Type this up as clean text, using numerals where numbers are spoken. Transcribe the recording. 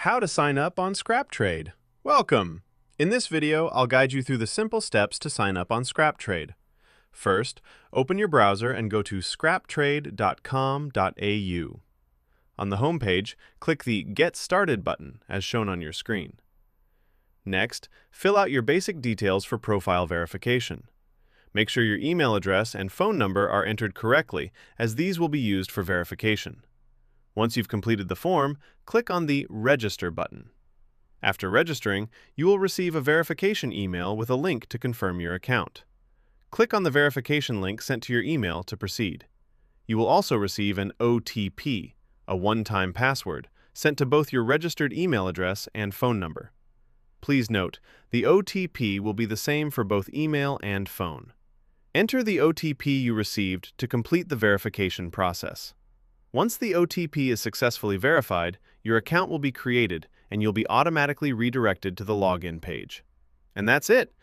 How to sign up on ScrapTrade. Welcome! In this video, I'll guide you through the simple steps to sign up on ScrapTrade. First, open your browser and go to scraptrade.com.au. On the home page, click the Get Started button, as shown on your screen. Next, fill out your basic details for profile verification. Make sure your email address and phone number are entered correctly, as these will be used for verification. Once you've completed the form, click on the Register button. After registering, you will receive a verification email with a link to confirm your account. Click on the verification link sent to your email to proceed. You will also receive an OTP, a one-time password, sent to both your registered email address and phone number. Please note, the OTP will be the same for both email and phone. Enter the OTP you received to complete the verification process. Once the OTP is successfully verified, your account will be created and you'll be automatically redirected to the login page. And that's it!